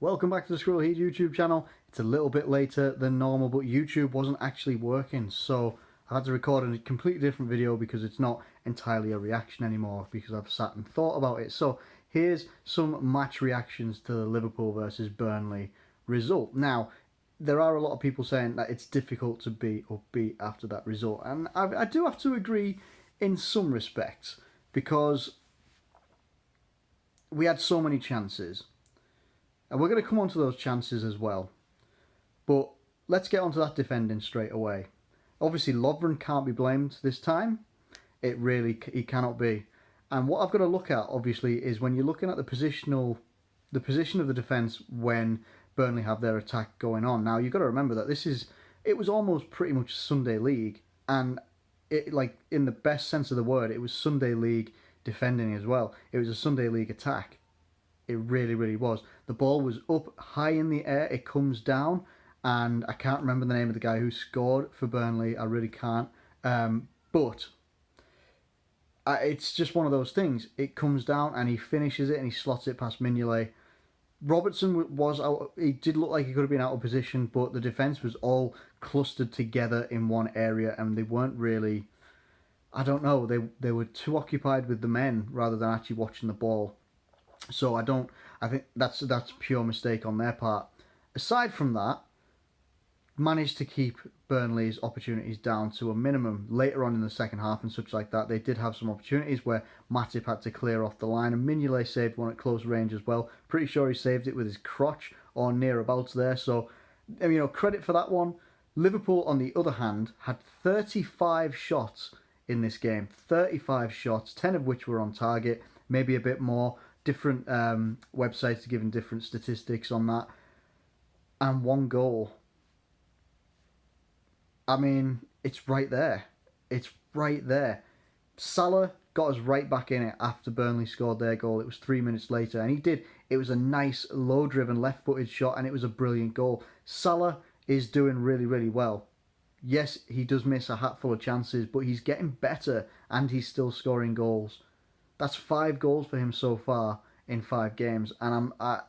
Welcome back to the Scroll Heat YouTube channel. It's a little bit later than normal, but YouTube wasn't actually working, so I had to record a completely different video because it's not entirely a reaction anymore because I've sat and thought about it. So here's some match reactions to the Liverpool versus Burnley result. Now, there are a lot of people saying that it's difficult to be upbeat after that result, and I do have to agree in some respects because we had so many chances. And we're going to come on to those chances as well. But let's get onto that defending straight away. Obviously, Lovren can't be blamed this time. He cannot be. And what I've got to look at, obviously, is when you're looking at the position of the defence when Burnley have their attack going on. Now, you've got to remember that it was almost pretty much Sunday League. And like in the best sense of the word, it was Sunday League defending as well. It was a Sunday League attack. It really, really was. The ball was up high in the air. It comes down, and I can't remember the name of the guy who scored for Burnley. I really can't. But it's just one of those things. It comes down, and he finishes it, and he slots it past Mignolet. Robertson was out. He did look like he could have been out of position, but the defence was all clustered together in one area, and they weren't really. I don't know. They were too occupied with the men rather than actually watching the ball. So I think that's pure mistake on their part. Aside from that, managed to keep Burnley's opportunities down to a minimum later on in the second half and such like that. They did have some opportunities where Matip had to clear off the line, and Mignolet saved one at close range as well. Pretty sure he saved it with his crotch or nearabouts there. So, credit for that one. Liverpool, on the other hand, had 35 shots in this game. 35 shots, 10 of which were on target, maybe a bit more. Different websites are giving different statistics on that. And one goal. I mean, it's right there. It's right there. Salah got us right back in it after Burnley scored their goal. It was 3 minutes later, and he did. It was a nice, low-driven, left-footed shot, and it was a brilliant goal. Salah is doing really, really well. Yes, he does miss a hatful of chances, but he's getting better, and he's still scoring goals. That's 5 goals for him so far in 5 games, and I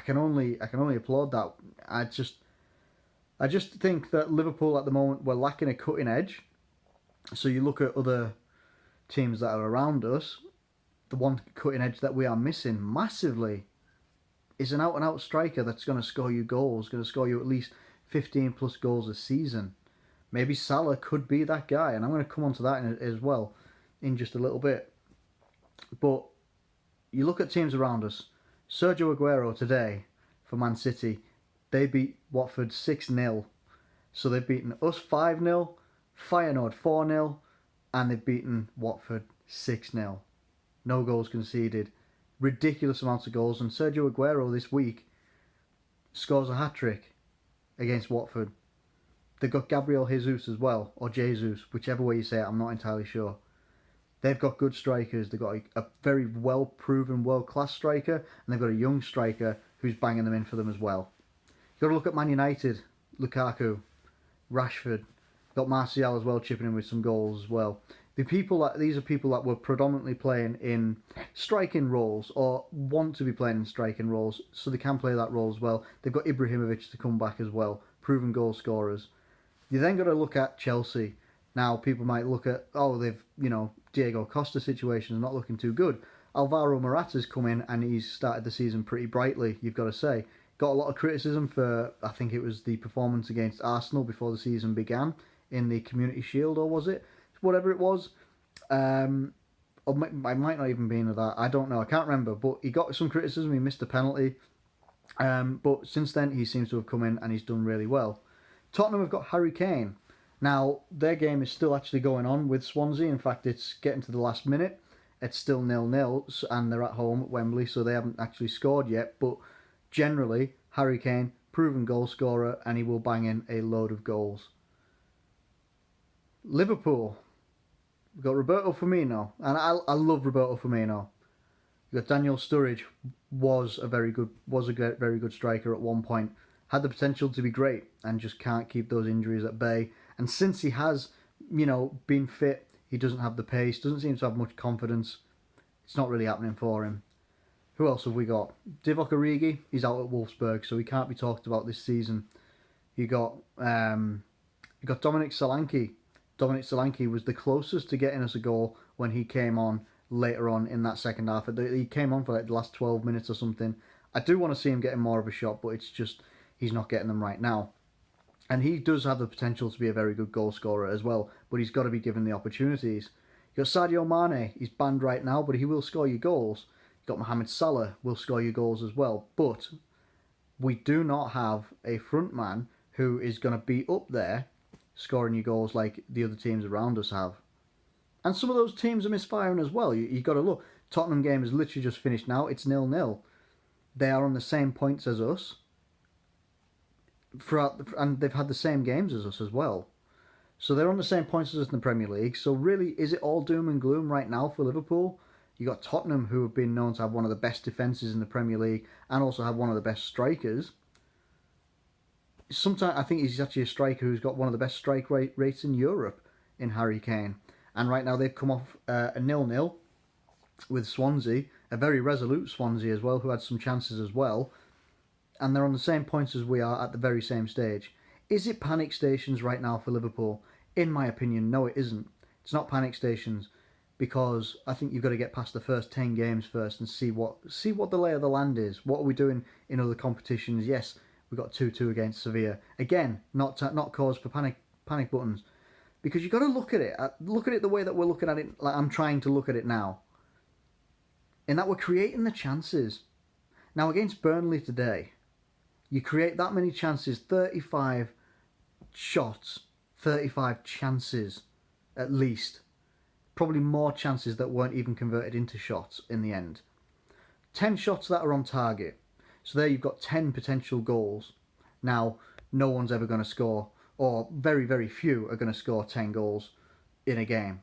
can only applaud that. I just think that Liverpool at the moment we're lacking a cutting edge. So you look at other teams that are around us, the one cutting edge that we are missing massively is an out-and-out striker that's going to score you goals, going to score you at least 15 plus goals a season. Maybe Salah could be that guy, and I'm going to come on to that as well in just a little bit. But you look at teams around us. Sergio Aguero today for Man City, they beat Watford 6-0. So they've beaten us 5-0, Feyenoord 4-0, and they've beaten Watford 6-0. No goals conceded. Ridiculous amounts of goals. And Sergio Aguero this week scores a hat-trick against Watford. They've got Gabriel Jesus as well, or Jesus, whichever way you say it, I'm not entirely sure. They've got good strikers. They've got a very well-proven, world-class striker, and they've got a young striker who's banging them in for them as well. You've got to look at Man United, Lukaku, Rashford. Got Martial as well chipping in with some goals as well. These are people that were predominantly playing in striking roles or want to be playing in striking roles, so they can play that role as well. They've got Ibrahimovic to come back as well, proven goal scorers. You then got to look at Chelsea. Now, people might look at, Diego Costa situation is not looking too good. Alvaro Morata's come in and he's started the season pretty brightly, you've got to say. Got a lot of criticism for, I think it was the performance against Arsenal before the season began in the Community Shield, or was it? Whatever it was. Or I might not even be into that. I don't know. I can't remember. But he got some criticism. He missed a penalty. But since then, he seems to have come in and he's done really well. Tottenham have got Harry Kane. Now, their game is still actually going on with Swansea. In fact, it's getting to the last minute. It's still 0-0, and they're at home at Wembley, so they haven't actually scored yet. But generally, Harry Kane, proven goal scorer, and he will bang in a load of goals. Liverpool, we've got Roberto Firmino, and I love Roberto Firmino. You've got Daniel Sturridge, was a very good striker at one point. Had the potential to be great, and just can't keep those injuries at bay. And since he has, been fit, he doesn't have the pace, doesn't seem to have much confidence. It's not really happening for him. Who else have we got? Divock Origi, he's out at Wolfsburg, so he can't be talked about this season. You got Dominic Solanke. Dominic Solanke was the closest to getting us a goal when he came on later on in that second half. He came on for like the last 12 minutes or something. I do want to see him getting more of a shot, but it's just he's not getting them right now. And he does have the potential to be a very good goal scorer as well, but he's got to be given the opportunities. You got Sadio Mane, he's banned right now, but he will score you goals. You got Mohamed Salah, will score you goals as well. But we do not have a front man who is going to be up there scoring you goals like the other teams around us have. And some of those teams are misfiring as well. You got to look. Tottenham game is literally just finished now. It's 0-0. They are on the same points as us. And they've had the same games as us as well. So they're on the same points as us in the Premier League. So really, is it all doom and gloom right now for Liverpool? You got Tottenham, who have been known to have one of the best defences in the Premier League and also have one of the best strikers. Sometimes I think he's actually a striker who's got one of the best strike rates in Europe in Harry Kane. And right now they've come off a 0-0 with Swansea, a very resolute Swansea as well, who had some chances as well. And they're on the same points as we are at the very same stage. Is it panic stations right now for Liverpool? In my opinion, no, it isn't. It's not panic stations because I think you've got to get past the first 10 games first and see what the lay of the land is. What are we doing in other competitions? Yes, we got 2-2 against Sevilla. Again, not cause for panic buttons, because you've got to look at it the way that we're looking at it. Like I'm trying to look at it now, in that we're creating the chances. Now against Burnley today, you create that many chances, 35 shots, 35 chances at least. Probably more chances that weren't even converted into shots in the end. 10 shots that are on target. So there you've got 10 potential goals. Now, no one's ever going to score, or very, very few are going to score 10 goals in a game.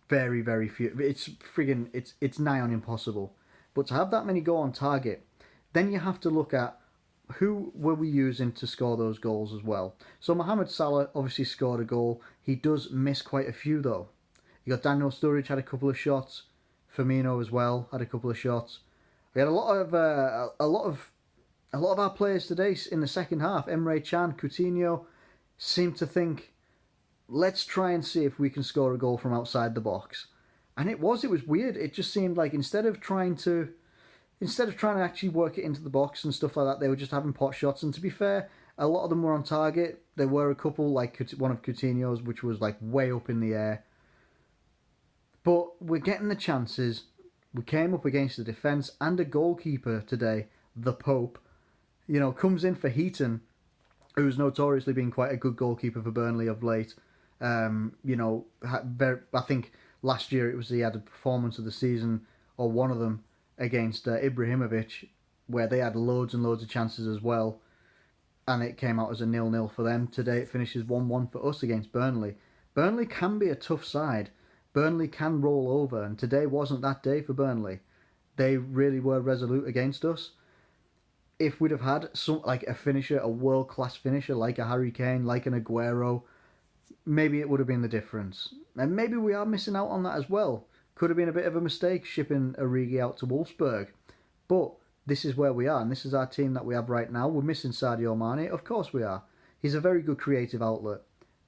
Very, very few. It's nigh on impossible. But to have that many go on target, then you have to look at who were we using to score those goals as well. So Mohamed Salah obviously scored a goal. He does miss quite a few though. You got Daniel Sturridge had a couple of shots. Firmino as well had a couple of shots. We had a lot of our players today in the second half. Emre Can, Coutinho, seemed to think, let's try and see if we can score a goal from outside the box. And it was weird. It just seemed like instead of trying to actually work it into the box and stuff like that, they were just having pot shots. And to be fair, a lot of them were on target. There were a couple, like one of Coutinho's, which was like way up in the air. But we're getting the chances. We came up against the defence and a goalkeeper today, the Pope, comes in for Heaton, who's notoriously been quite a good goalkeeper for Burnley of late. I think last year he had a performance of the season, or one of them, against Ibrahimovic, where they had loads and loads of chances as well, and it came out as a 0-0 for them. Today it finishes 1-1 for us against Burnley. Burnley can be a tough side. Burnley can roll over, and today wasn't that day for Burnley. They really were resolute against us. If we'd have had a finisher, a world-class finisher like a Harry Kane, like an Aguero, maybe it would have been the difference. And maybe we are missing out on that as well. Could have been a bit of a mistake shipping Origi out to Wolfsburg. But this is where we are, and this is our team that we have right now. We're missing Sadio Mane. Of course we are. He's a very good creative outlet.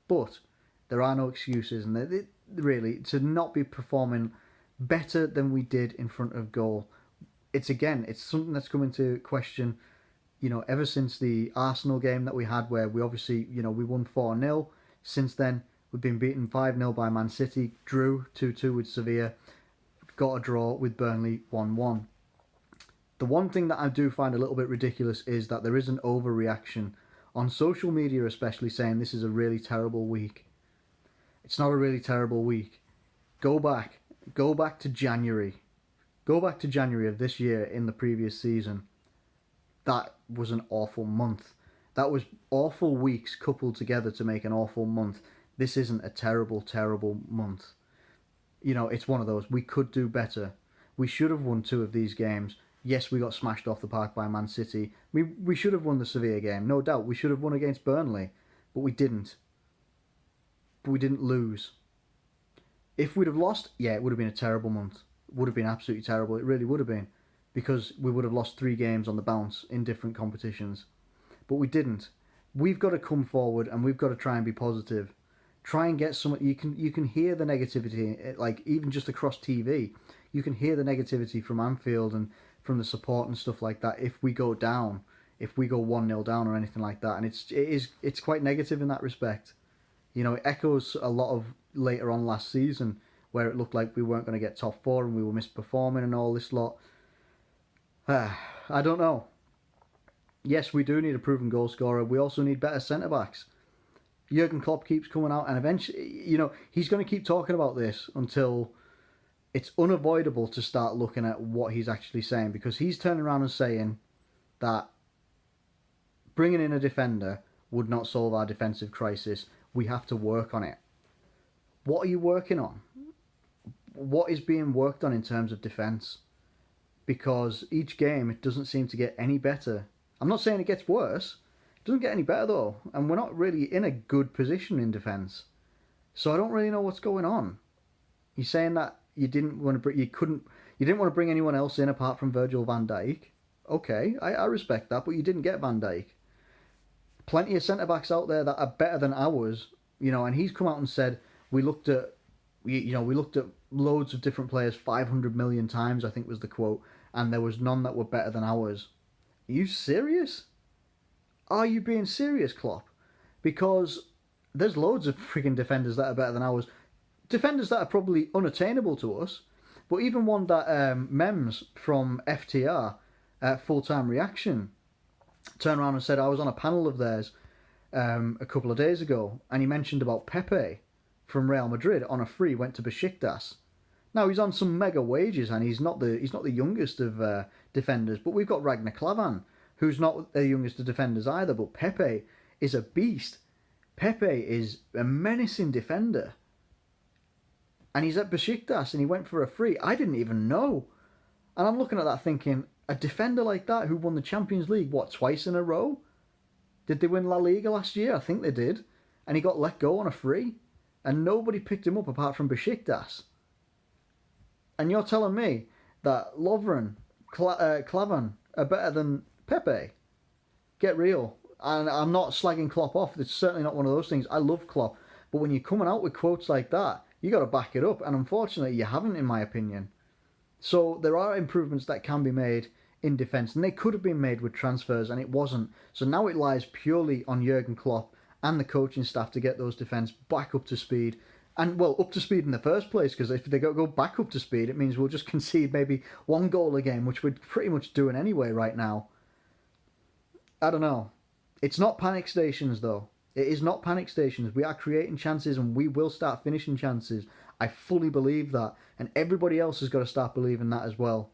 But there are no excuses, and really, to not be performing better than we did in front of goal. It's something that's come into question, ever since the Arsenal game that we had, where we obviously, we won 4-0. Since then, we've been beaten 5-0 by Man City, drew 2-2 with Sevilla, got a draw with Burnley 1-1. The one thing that I do find a little bit ridiculous is that there is an overreaction on social media, especially, saying this is a really terrible week. It's not a really terrible week. Go back to January. Go back to January of this year in the previous season. That was an awful month. That was awful weeks coupled together to make an awful month. This isn't a terrible, terrible month. It's one of those. We could do better. We should have won 2 of these games. Yes, we got smashed off the park by Man City. We should have won the Sevilla game, no doubt. We should have won against Burnley, but we didn't. But we didn't lose. If we'd have lost, it would have been a terrible month. It would have been absolutely terrible. It really would have been. because we would have lost 3 games on the bounce in different competitions. But we didn't. We've got to come forward and we've got to try and be positive. Try and get some. You can hear the negativity, like even just across TV. You can hear the negativity from Anfield and from the support and stuff like that. If we go down, if we go 1-0 down or anything like that, and it's quite negative in that respect. You know, it echoes a lot of later on last season where it looked like we weren't going to get top 4 and we were misperforming and all this lot. I don't know. Yes, we do need a proven goal scorer. We also need better centre backs. Jurgen Klopp keeps coming out, and eventually, you know, he's going to keep talking about this until it's unavoidable to start looking at what he's actually saying, because he's turning around and saying that bringing in a defender would not solve our defensive crisis. We have to work on it. What are you working on? What is being worked on in terms of defence? Because each game, it doesn't seem to get any better. I'm not saying it gets worse. It doesn't get any better though, and we're not really in a good position in defence. So I don't really know what's going on. You're saying that you didn't want to bring anyone else in apart from Virgil van Dijk. Okay, I respect that, but you didn't get Van Dijk. Plenty of centre backs out there that are better than ours, you know. And he's come out and said we looked at loads of different players 500 million times, I think was the quote, and there was none that were better than ours. Are you serious? Are you being serious, Klopp? Because there's loads of freaking defenders that are better than ours. Defenders that are probably unattainable to us. But even one that Mems from FTR, Full Time Reaction, turned around and said, I was on a panel of theirs a couple of days ago, and he mentioned about Pepe from Real Madrid on a free, went to Besiktas. Now he's on some mega wages, and he's not the youngest of defenders. But we've got Ragnar Klavan, who's not the youngest of defenders either. But Pepe is a beast. Pepe is a menacing defender, and he's at Besiktas, and he went for a free. I didn't even know, and I'm looking at that thinking, a defender like that who won the Champions League twice in a row? Did they win La Liga last year? I think they did, and he got let go on a free, and nobody picked him up apart from Besiktas. And you're telling me that Lovren, Klavan are better than Pepe? Get real. And I'm not slagging Klopp off. It's certainly not one of those things. I love Klopp. But when you're coming out with quotes like that, you got to back it up. And unfortunately, you haven't, in my opinion. So there are improvements that can be made in defence. And they could have been made with transfers, and it wasn't. So now it lies purely on Jurgen Klopp and the coaching staff to get those defence back up to speed. And, well, up to speed in the first place, because if they go back up to speed, it means we'll just concede maybe 1 goal a game, which we're pretty much doing anyway right now. I don't know. It's not panic stations, though. It is not panic stations. We are creating chances, and we will start finishing chances. I fully believe that. And everybody else has got to start believing that as well.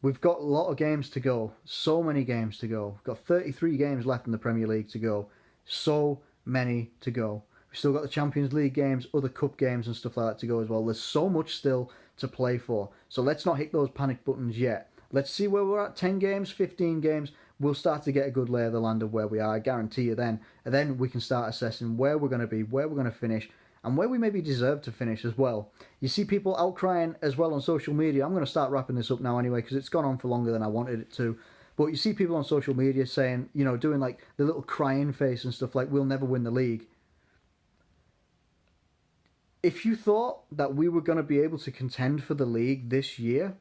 We've got a lot of games to go. So many games to go. We've got 33 games left in the Premier League to go. So many to go. We've still got the Champions League games, other cup games and stuff like that to go as well. There's so much still to play for. So let's not hit those panic buttons yet. Let's see where we're at. 10 games, 15 games. We'll start to get a good lay of the land of where we are. I guarantee you then. And then we can start assessing where we're going to be, where we're going to finish, and where we maybe deserve to finish as well. You see people outcrying as well on social media. I'm going to start wrapping this up now anyway, because it's gone on for longer than I wanted it to. But you see people on social media saying, you know, doing like the little crying face and stuff like, we'll never win the league. If you thought that we were going to be able to contend for the league this year,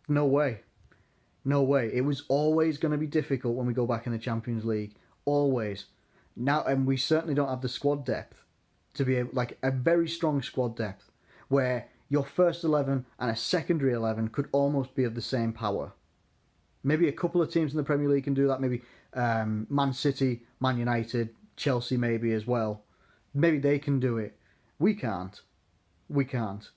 no way. No way. It was always going to be difficult when we go back in the Champions League. Always. Now, and we certainly don't have the squad depth to be able, like a very strong squad depth, where your first 11 and a secondary 11 could almost be of the same power. Maybe a couple of teams in the Premier League can do that. Maybe Man City, Man United, Chelsea maybe as well. Maybe they can do it. We can't. We can't.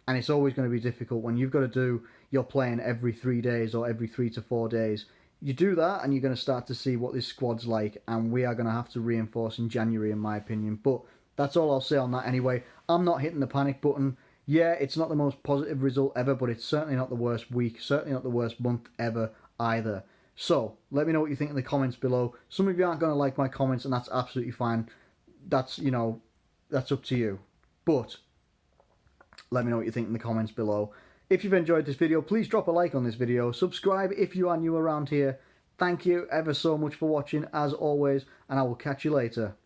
And it's always going to be difficult when you've got to do your playing every 3 days or every 3 to 4 days. You do that and you're going to start to see what this squad's like, and we are going to have to reinforce in January, in my opinion. But that's all I'll say on that anyway. I'm not hitting the panic button. Yeah, it's not the most positive result ever, but it's certainly not the worst week, certainly not the worst month ever either. So, let me know what you think in the comments below. Some of you aren't going to like my comments, and that's absolutely fine. That's, you know, that's up to you. But let me know what you think in the comments below. If you've enjoyed this video, please drop a like on this video. Subscribe if you are new around here. Thank you ever so much for watching, as always, and I will catch you later.